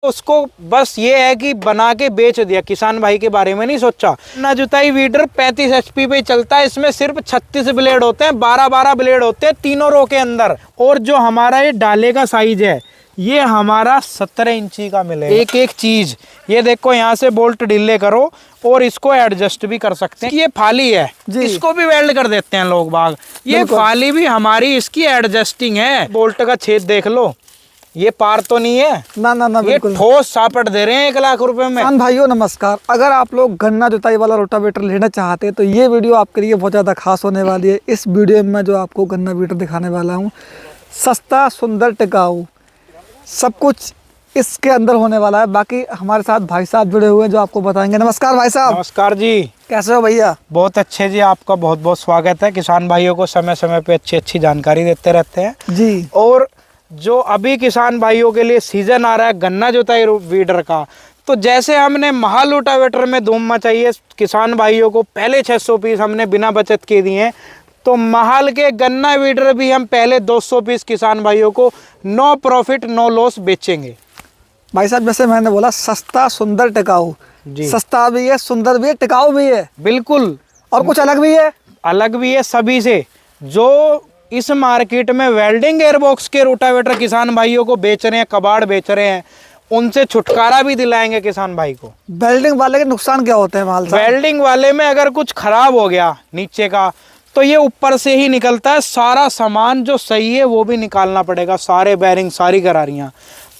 उसको बस ये है कि बना के बेच दिया, किसान भाई के बारे में नहीं सोचा। गन्ना जुताई वीडर 35 HP पे चलता है। इसमें सिर्फ 36 ब्लेड होते हैं, 12-12 ब्लेड होते हैं तीनों रो के अंदर। और जो हमारा ये डाले का साइज है ये हमारा 17 इंची का मिलेगा। एक एक चीज ये देखो, यहाँ से बोल्ट ढीले करो और इसको एडजस्ट भी कर सकते हैं। ये फाली है, इसको भी वेल्ड कर देते हैं लोग बाग। ये फाली भी हमारी इसकी एडजस्टिंग है। बोल्ट का छेद देख लो, ये पार तो नहीं है ना, ये ठोस सापट दे रहे हैं 1 लाख रुपए में। किसान भाइयों नमस्कार, अगर आप लोग गन्ना जुताई वाला रोटावेटर लेना चाहते हैं तो ये वीडियो आपके लिए बहुत ज़्यादा खास होने वाली है। इस वीडियो में जो आपको गन्ना वीडर दिखाने वाला हूँ, सस्ता, सुंदर, टिकाऊ, सब कुछ इसके अंदर होने वाला है। बाकी हमारे साथ भाई साहब जुड़े हुए हैं जो आपको बताएंगे। नमस्कार भाई साहब। नमस्कार जी, कैसे हो भैया? बहुत अच्छे जी, आपका बहुत बहुत स्वागत है। किसान भाइयों को समय समय पे अच्छी जानकारी देते रहते हैं जी। और जो अभी किसान भाइयों के लिए सीजन आ रहा है गन्ना जुताई वीडर का, तो जैसे हमने महाल रोटावेटर में धूम मचाई है, किसान भाइयों को पहले 600 पीस हमने बिना बचत के दिए हैं, तो महाल के गन्ना वीडर भी हम पहले 200 पीस किसान भाइयों को नो प्रॉफिट नो लॉस बेचेंगे। भाई साहब जैसे मैंने बोला, सस्ता, सुंदर, टिकाऊ। सस्ता भी है, सुंदर भी है, टिकाऊ भी है। बिल्कुल। और कुछ अलग भी है? अलग भी है सभी से। जो इस मार्केट में वेल्डिंग एयरबॉक्स के रोटावेटर किसान भाइयों को बेच रहे हैं, कबाड़ बेच रहे हैं, उनसे छुटकारा भी दिलाएंगे किसान भाई को। वेल्डिंग वाले के नुकसान क्या होते हैं माल साहब? वेल्डिंग वाले में अगर कुछ खराब हो गया नीचे का, तो ये ऊपर से ही निकलता है। सारा सामान जो सही है वो भी निकालना पड़ेगा, सारे बेरिंग, सारी गरारियाँ।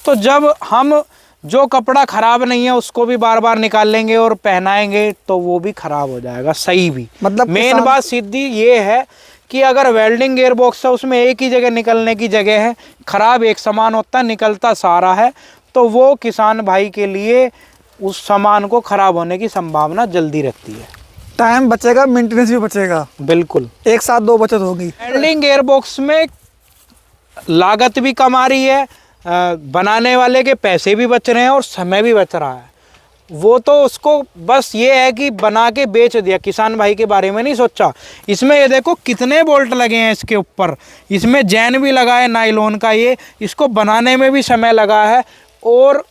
तो जब हम जो कपड़ा खराब नहीं है उसको भी बार बार निकाल लेंगे और पहनाएंगे तो वो भी खराब हो जाएगा, सही भी। मतलब मेन बात सीधी ये है कि अगर वेल्डिंग गियरबॉक्स है उसमें एक ही जगह निकलने की जगह है, खराब एक सामान होता है, निकलता सारा है, तो वो किसान भाई के लिए उस सामान को खराब होने की संभावना जल्दी रहती है। टाइम बचेगा, मेंटेनेंस भी बचेगा। बिल्कुल, एक साथ दो बचत होगी। वेल्डिंग गियरबॉक्स में लागत भी कम आ रही है, बनाने वाले के पैसे भी बच रहे हैं और समय भी बच रहा है। वो तो उसको बस ये है कि बना के बेच दिया, किसान भाई के बारे में नहीं सोचा। इसमें ये देखो कितने बोल्ट लगे हैं इसके ऊपर, इसमें जैन भी लगा है नायलॉन का। ये इसको बनाने में भी समय लगा है। और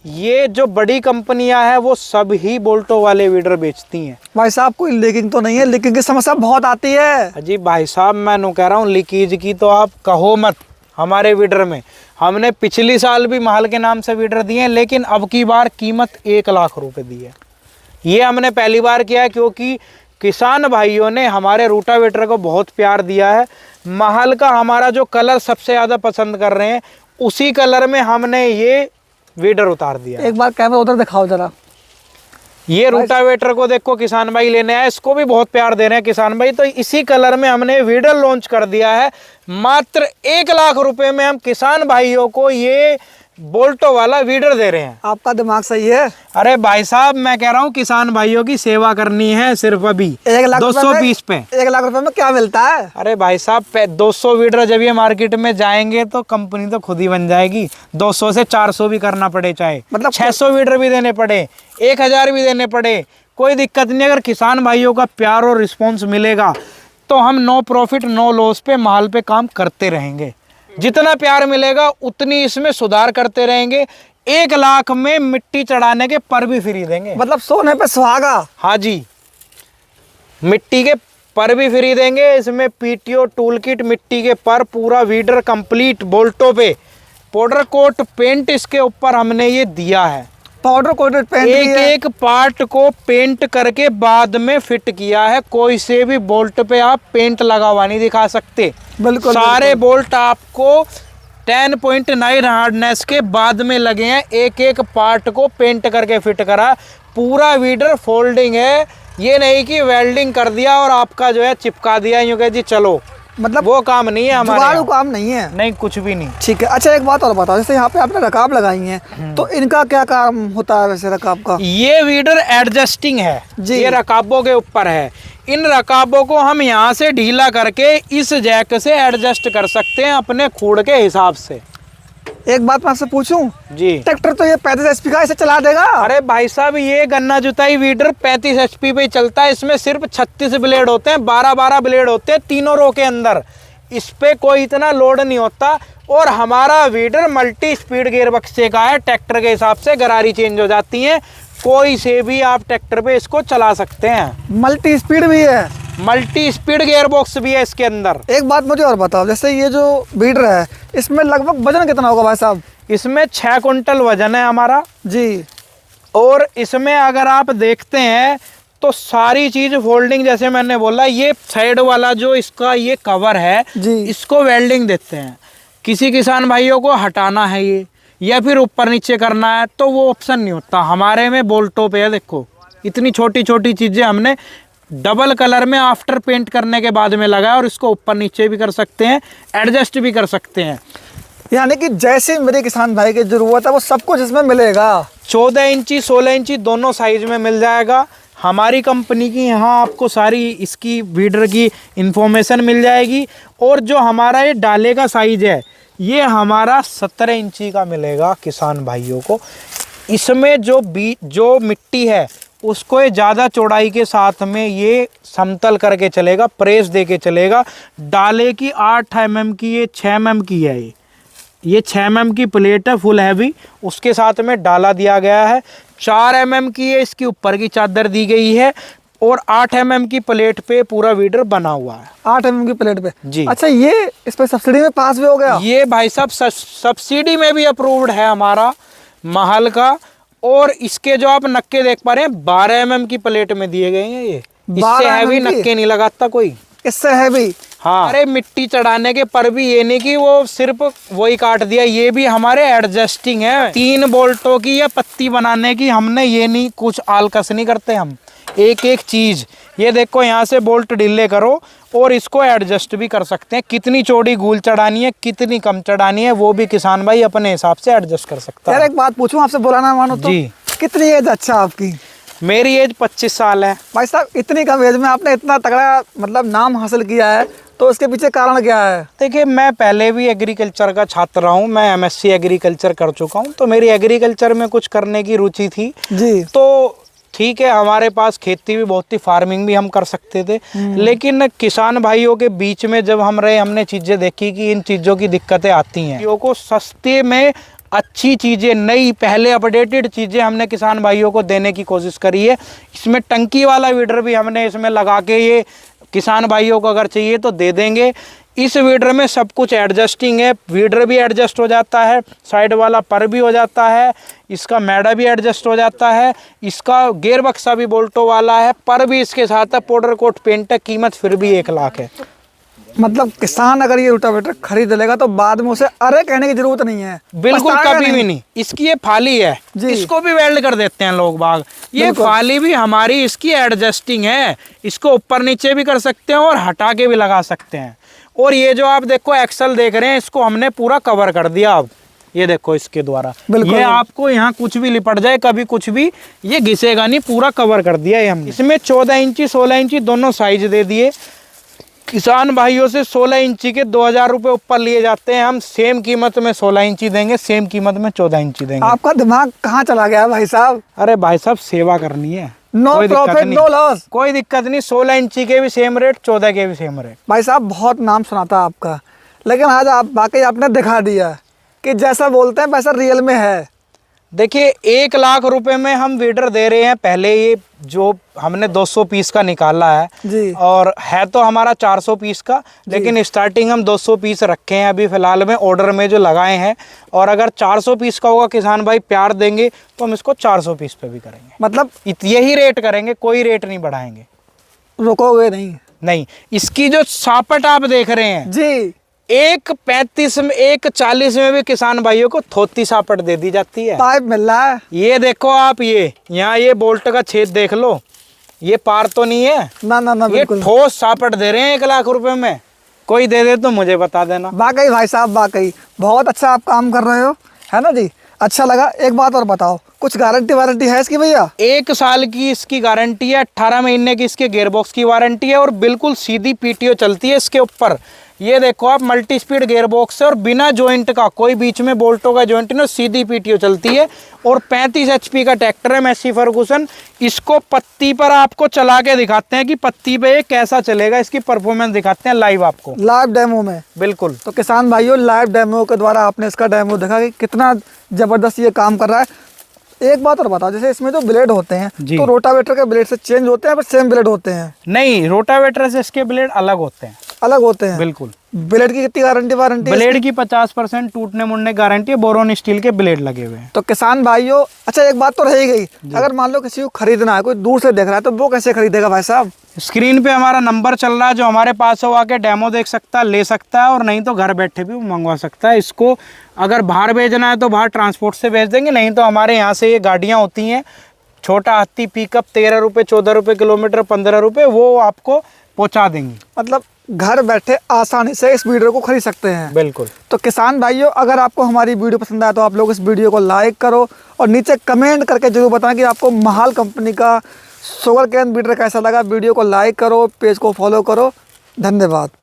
ये जो बड़ी कंपनियां हैं वो सब ही बोल्टों वाले वीडर बेचती हैं। भाई साहब कोई लीकिंग तो नहीं है? लीकिंग की समस्या बहुत आती है जी भाई साहब, मैं नु कह रहा हूँ लीकेज की तो आप कहो मत। हमारे वीडर में हमने पिछली साल भी महल के नाम से वीडर दिए हैं, लेकिन अब की बार कीमत 1 लाख रुपए दी है। ये हमने पहली बार किया है क्योंकि किसान भाइयों ने हमारे रोटावेटर को बहुत प्यार दिया है। महल का हमारा जो कलर सबसे ज़्यादा पसंद कर रहे हैं, उसी कलर में हमने ये वीडर उतार दिया। एक बार कैमरा उधर दिखाओ जरा। ये रोटावेटर को देखो किसान भाई लेने आए, इसको भी बहुत प्यार दे रहे हैं किसान भाई। तो इसी कलर में हमने वीडर लॉन्च कर दिया है। मात्र 1 लाख रुपए में हम किसान भाइयों को ये बोल्टो वाला वीडर दे रहे हैं। आपका दिमाग सही है। अरे भाई साहब, मैं कह रहा हूँ किसान भाइयों की सेवा करनी है सिर्फ अभी 1 लाख 200 पीस पे। 1 लाख रुपए में क्या मिलता है? अरे भाई साहब 200 वीडर जब ये मार्केट में जाएंगे तो कंपनी तो खुद ही बन जाएगी। 200 से 400 भी करना पड़े, चाहे मतलब 600 वीडर भी देने पड़े, 1000 भी देने पड़े, कोई दिक्कत नहीं। अगर किसान भाइयों का प्यार और रिस्पॉन्स मिलेगा तो हम नो प्रॉफिट नो लॉस पे महल पे काम करते रहेंगे। जितना प्यार मिलेगा उतनी इसमें सुधार करते रहेंगे। 1 लाख में मिट्टी चढ़ाने के पर भी फ्री देंगे। मतलब सोने पे सुहागा। हाँ जी, मिट्टी के पर भी फ्री देंगे। इसमें पीटीओ टूल किट, मिट्टी के पर, पूरा वीडर कंप्लीट बोल्टों पे, पाउडर कोट पेंट इसके ऊपर हमने ये दिया है। पाउडर कोटेड पेंट एक पार्ट को पेंट करके बाद में फिट किया है। कोई से भी बोल्ट पे आप पेंट लगा हुआ नहीं दिखा सकते। बिल्कुल, सारे बोल्ट आपको 10.9 हार्डनेस के बाद में लगे हैं। एक पार्ट को पेंट करके फिट करा। पूरा वीडर फोल्डिंग है, ये नहीं कि वेल्डिंग कर दिया और आपका जो है चिपका दिया यूं कह जी चलो। मतलब वो काम नहीं है हमारे, जुगाड़ू काम नहीं है। नहीं, कुछ भी नहीं। ठीक है। अच्छा एक बात और बताओ, जैसे यहाँ पे आपने रकाब लगाई है तो इनका क्या काम होता है वैसे रकाब का? ये वीडर एडजस्टिंग है जी, ये रकाबों के ऊपर है। इन रकाबों को हम यहाँ से ढीला करके इस जैक से एडजस्ट कर सकते हैं अपने खूड़ के हिसाब से। एक बात मैं आपसे पूछूं जी, ट्रैक्टर तो ये 35 HP का इसे चला देगा? अरे भाई साहब, ये गन्ना जुताई वीडर 35 HP पे चलता है। इसमें सिर्फ 36 ब्लेड होते हैं, 12-12 ब्लेड होते हैं तीनों रो के अंदर। इस पे कोई इतना लोड नहीं होता। और हमारा वीडर मल्टी स्पीड गियर बक्से का है, ट्रैक्टर के हिसाब से गरारी चेंज हो जाती है, कोई से भी आप ट्रैक्टर पे इसको चला सकते हैं। मल्टी स्पीड भी है, मल्टी स्पीड गियर बॉक्स भी है इसके अंदर। एक बात मुझे और बताओ, जैसे ये जो वीडर है इसमें लगभग वजन कितना होगा भाई साहब? इसमें 6 कुंटल वजन है हमारा जी। और इसमें अगर आप देखते हैं तो सारी चीज फोल्डिंग, जैसे मैंने बोला, ये साइड वाला जो इसका ये कवर है जी। इसको वेल्डिंग देते हैं। किसी किसान भाइयों को हटाना है ये या फिर ऊपर नीचे करना है तो वो ऑप्शन नहीं होता, हमारे में बोल्टो पे है। देखो इतनी छोटी छोटी चीजें हमने डबल कलर में आफ्टर पेंट करने के बाद में लगाया, और इसको ऊपर नीचे भी कर सकते हैं, एडजस्ट भी कर सकते हैं। यानी कि जैसे मेरे किसान भाई की जरूरत है वो सब कुछ इसमें मिलेगा। 14 इंची 16 इंची दोनों साइज में मिल जाएगा। हमारी कंपनी की यहाँ आपको सारी इसकी वीडर की इंफॉर्मेशन मिल जाएगी। और जो हमारा ये डाले का साइज है ये हमारा 17 इंची का मिलेगा किसान भाइयों को। इसमें जो मिट्टी है उसको ये ज़्यादा चौड़ाई के साथ में ये समतल करके चलेगा, प्रेस दे के चलेगा। डाले की 8 mm की, ये 6 mm की है। ये 6 mm की प्लेट है फुल हैवी, उसके साथ में डाला दिया गया है। 4 mm की है, इसकी ऊपर की चादर दी गई है। और 8 mm की प्लेट पे पूरा वीडर बना हुआ है। 8 mm की प्लेट पे जी। अच्छा, ये इस पे सब्सिडी में पास भी हो गया? ये भाई साहब सब्सिडी में भी अप्रूव्ड है हमारा महल का। और इसके जो आप नक्के देख पा रहे हैं 12 mm की प्लेट में दिए गए हैं। ये इससे हैवी नक्के नहीं लगाता कोई, इससे हैवी। हाँ, अरे मिट्टी चढ़ाने के पर भी ये नहीं कि वो सिर्फ वही काट दिया, ये भी हमारे एडजस्टिंग है। 3 बोल्टों की या पत्ती बनाने की हमने ये नहीं, कुछ आलकस नहीं करते हम, एक एक चीज। ये देखो यहाँ से बोल्ट ढीले करो और इसको एडजस्ट भी कर सकते हैं। कितनी चौड़ी गूल चढ़ानी है, कितनी कम चढ़ानी है, वो भी किसान भाई अपने हिसाब से एडजस्ट कर सकता है। यार एक बात पूछूं आपसे, बुरा ना मानो तो? जी। कितनी एज अच्छा आपकी? मेरी एज 25 साल है। भाई साहब इतनी कम एज में आपने इतना तगड़ा मतलब नाम हासिल किया है, तो इसके पीछे कारण क्या है? देखिए मैं पहले भी एग्रीकल्चर का छात्र रहा हूँ, मैं MSc एग्रीकल्चर कर चुका हूँ, तो मेरी एग्रीकल्चर में कुछ करने की रुचि थी जी। तो ठीक है, हमारे पास खेती भी बहुत थी, फार्मिंग भी हम कर सकते थे। लेकिन किसान भाइयों के बीच में जब हम रहे, हमने चीज़ें देखी कि इन चीज़ों की दिक्कतें आती हैं। भाइयों को सस्ते में अच्छी चीज़ें, नई पहले अपडेटेड चीज़ें हमने किसान भाइयों को देने की कोशिश करी है। इसमें टंकी वाला वीडर भी हमने इसमें लगा के ये किसान भाइयों को अगर चाहिए तो दे देंगे। इस वीडर में सब कुछ एडजस्टिंग है, वीडर भी एडजस्ट हो जाता है, साइड वाला पर भी हो जाता है, इसका मैडा भी एडजस्ट हो जाता है, इसका गियर बक्सा भी बोल्टो वाला है, पर भी इसके साथ है, पाउडर कोट पेंट है, कीमत फिर भी 1 लाख है। मतलब किसान अगर ये रोटावेटर खरीद लेगा तो बाद में उसे अरे कहने की जरूरत नहीं है, बिल्कुल कभी भी नहीं। इसकी ये फाली है, इसको भी वेल्ड कर देते हैं लोग बाग। ये फाली भी हमारी इसकी एडजस्टिंग है, इसको ऊपर नीचे भी कर सकते हैं और हटा के भी लगा सकते हैं। और ये जो आप देखो एक्सल देख रहे हैं, इसको हमने पूरा कवर कर दिया। अब ये देखो इसके द्वारा ये आपको यहाँ कुछ भी लिपट जाए, कभी कुछ भी ये घिसेगा नहीं, पूरा कवर कर दिया है हमने। इसमें 14 इंची 16 इंची दोनों साइज दे दिए। किसान भाइयों से 16 इंची के 2000 रुपये ऊपर लिए जाते हैं, हम सेम कीमत में 16 इंची देंगे, सेम कीमत में 14 इंची देंगे। आपका दिमाग कहाँ चला गया भाई साहब? अरे भाई साहब सेवा करनी है, नो प्रॉफिट नो लॉस, कोई दिक्कत नहीं। 16 इंची के भी सेम रेट, 14 के भी सेम रेट। भाई साहब बहुत नाम सुना था आपका, लेकिन आज आप वाकई आपने दिखा दिया कि जैसा बोलते हैं वैसा रियल में है। देखिए 1 लाख रुपए में हम वीडर दे रहे हैं। पहले ये जो हमने 200 पीस का निकाला है जी। और है तो हमारा 400 पीस का, लेकिन स्टार्टिंग हम 200 पीस रखे हैं अभी फिलहाल में ऑर्डर में जो लगाए हैं। और अगर 400 पीस का होगा, किसान भाई प्यार देंगे तो हम इसको 400 पीस पे भी करेंगे। मतलब यही रेट करेंगे, कोई रेट नहीं बढ़ाएंगे। रुकोगे नहीं? नहीं। इसकी जो सापट आप देख रहे हैं जी, 1.35 में 1.40 में भी किसान भाइयों को थोती सापट दे दी जाती है। पाइप मिल रहा है। ये देखो आप, ये यहाँ ये बोल्ट का छेद देख लो, ये पार तो नहीं है ना ना ना, ये ठोस सापट दे रहे हैं 1 लाख रुपए में। कोई दे दे तो मुझे बता देना। वाकई भाई साहब वाकई बहुत अच्छा आप काम कर रहे हो, है ना जी? अच्छा लगा। एक बात और बताओ, कुछ गारंटी वारंटी है इसकी भैया? 1 साल की इसकी गारंटी है, 18 महीने की इसके गियरबॉक्स की वारंटी है और बिल्कुल सीधी PTO चलती है इसके ऊपर। ये देखो आप, मल्टी स्पीड गियर बॉक्स है और बिना जॉइंट का, कोई बीच में बोल्टों का जॉइंट नहीं, सीधी पीटीओ चलती है। और 35 HP का ट्रैक्टर है मैसी फर्गुसन। इसको पत्ती पर आपको चला के दिखाते हैं कि पत्ती पे ये कैसा चलेगा, इसकी परफॉर्मेंस दिखाते हैं लाइव आपको, लाइव डेमो में। बिल्कुल। तो किसान भाइयों, लाइव डेमो के द्वारा आपने इसका डेमो देखा कि कितना जबरदस्त ये काम कर रहा है। एक बात और बताओ, जैसे इसमें जो ब्लेड होते हैं तो रोटावेटर के ब्लेड से चेंज होते हैं, पर सेम ब्लेड होते हैं? नहीं, रोटावेटर से इसके ब्लेड अलग होते हैं। अलग होते हैं? बिल्कुल। ब्लेड की कितनी गारंटी वारंटी? ब्लेड की 50% टूटने मुड़ने गारंटी है, बोरोन स्टील के ब्लेड लगे हुए हैं। तो किसान भाइयों, अच्छा एक बात तो रह गई, अगर मान लो किसी को खरीदना है, कोई दूर से देख रहा है, तो वो कैसे खरीदेगा भाई साहब? स्क्रीन पे हमारा नंबर चल रहा है, जो हमारे पास हो आके डेमो देख सकता है, ले सकता है, और नहीं तो घर बैठे भी वो मंगवा सकता है। इसको अगर बाहर भेजना है तो बाहर ट्रांसपोर्ट से भेज देंगे, नहीं तो हमारे यहाँ से ये गाड़ियाँ होती हैं, छोटा हाथी पिकअप, 13 रुपये 14 रुपये किलोमीटर, 15 रुपये, वो आपको पहुँचा देंगी। मतलब घर बैठे आसानी से इस वीडियो को खरीद सकते हैं। बिल्कुल। तो किसान भाइयों, अगर आपको हमारी वीडियो पसंद आए तो आप लोग इस वीडियो को लाइक करो और नीचे कमेंट करके जरूर बताएं कि आपको महाल कंपनी का शुगर केन बीटर कैसा लगा। वीडियो को लाइक करो, पेज को फॉलो करो। धन्यवाद।